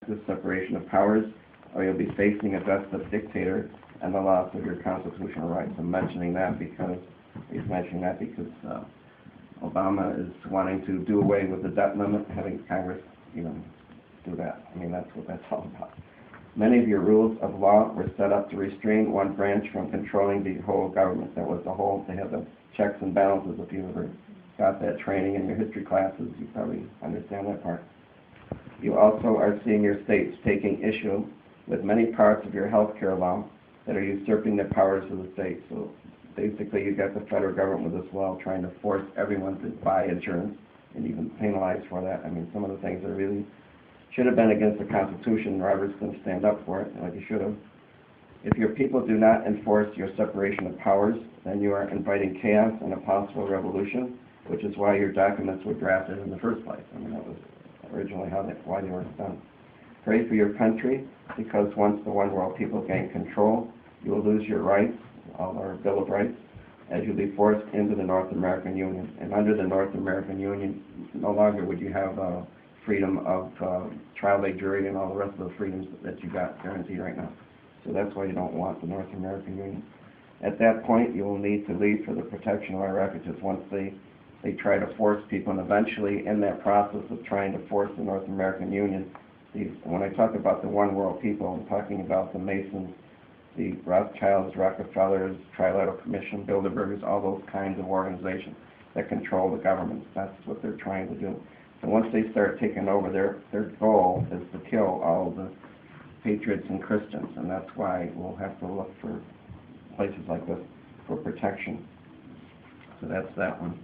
the separation of powers, or you'll be facing a desperate dictator and the loss of your constitutional rights. I'm mentioning that because Obama is wanting to do away with the debt limit, having Congress, do that. I mean, that's what that's all about. Many of your rules of law were set up to restrain one branch from controlling the whole government. That was the whole, they had the checks and balances. If you ever got that training in your history classes, you probably understand that part. You also are seeing your states taking issue with many parts of your health care law that are usurping the powers of the states. So basically, you've got the federal government with this law trying to force everyone to buy insurance and even penalize for that. I mean, some of the things that really should have been against the Constitution. Robert's going to stand up for it, like he should have. If your people do not enforce your separation of powers, then you are inviting chaos and a possible revolution, which is why your documents were drafted in the first place. I mean, that was originally why they were done. Pray for your country, because once the one world people gain control, you will lose your rights, all our Bill of Rights, as you'll be forced into the North American Union. And under the North American Union, no longer would you have freedom of trial by jury and all the rest of the freedoms that you got guaranteed right now. So that's why you don't want the North American Union. At that point, you will need to leave for the protection of our refugees once they try to force people, and eventually in that process of trying to force the North American Union, when I talk about the one world people, I'm talking about the Masons, the Rothschilds, Rockefellers, Trilateral Commission, Bilderbergers, all those kinds of organizations that control the government. That's what they're trying to do. And once they start taking over, their goal is to kill all the patriots and Christians, and that's why we'll have to look for places like this for protection. So that's that one.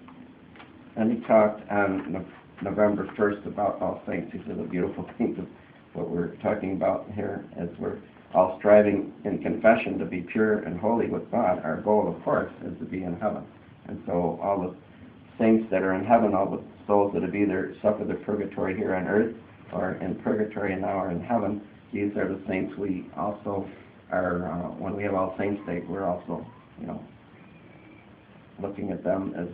And he talked on November 1st about All Saints. He said the beautiful thing of what we're talking about here as we're all striving in confession to be pure and holy with God. Our goal, of course, is to be in heaven. And so all the saints that are in heaven, all the souls that have either suffered the purgatory here on earth or in purgatory and now are in heaven, these are the saints we also are, when we have All Saints Day, we're also, looking at them as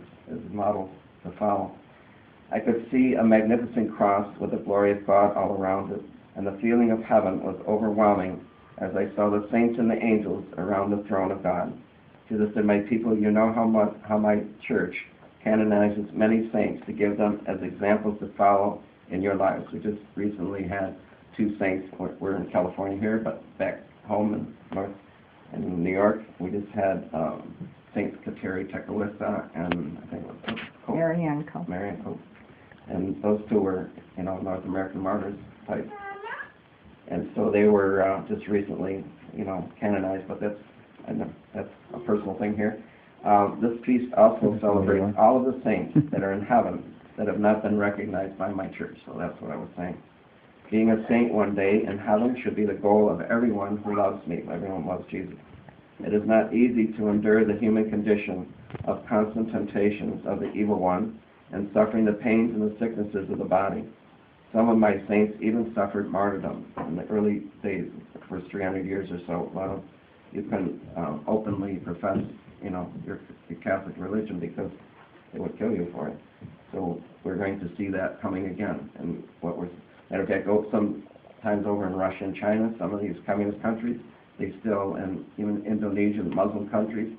models to follow. I could see a magnificent cross with the glory of God all around it, and the feeling of heaven was overwhelming as I saw the saints and the angels around the throne of God. Jesus said, my people, you know how my church canonizes many saints to give them as examples to follow in your lives. We just recently had two saints. We're in California here, but back home in New York, we just had Saint Kateri Tekakwitha and I think it was Marianne Cope. And those two were, North American martyrs type. And so they were just recently, canonized, but that's a personal thing here. This feast also celebrates all of the saints that are in heaven that have not been recognized by my church. So that's what I was saying. Being a saint one day in heaven should be the goal of everyone who loves me. Everyone loves Jesus. It is not easy to endure the human condition of constant temptations of the evil one and suffering the pains and the sicknesses of the body. Some of my saints even suffered martyrdom in the early days, the first 300 years or so. A lot of you can openly profess, your Catholic religion because they would kill you for it. So we're going to see that coming again. And matter of fact, sometimes over in Russia and China, some of these communist countries, they still, and even Indonesia, Muslim countries,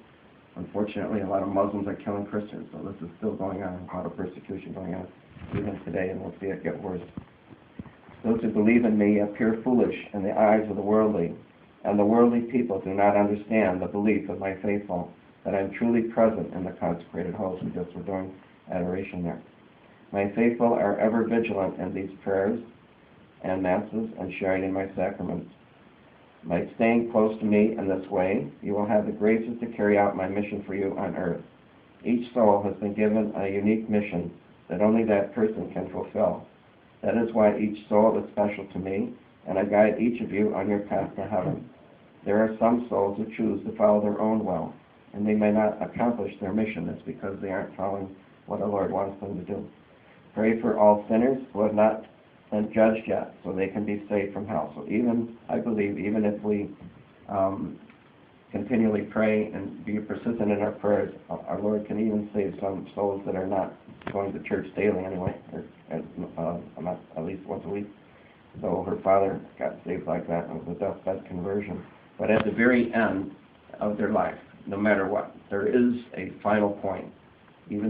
unfortunately, a lot of Muslims are killing Christians. So this is still going on, a lot of persecution going on even today, and we'll see it get worse. Those who believe in me appear foolish in the eyes of the worldly, and the worldly people do not understand the belief of my faithful, that I am truly present in the consecrated host. We just were doing adoration there. My faithful are ever vigilant in these prayers and masses and sharing in my sacraments. By staying close to me in this way, you will have the graces to carry out my mission for you on earth. Each soul has been given a unique mission that only that person can fulfill. That is why each soul is special to me, and I guide each of you on your path to heaven. There are some souls who choose to follow their own will, and they may not accomplish their mission. It's because they aren't following what the Lord wants them to do. Pray for all sinners who have not been judged yet, so they can be saved from hell. So I believe, even if we continually pray and be persistent in our prayers, our Lord can even save some souls that are not going to church daily anyway, or at least once a week. So her father got saved like that. It was a deathbed conversion. But at the very end of their life, no matter what, there is a final point. Even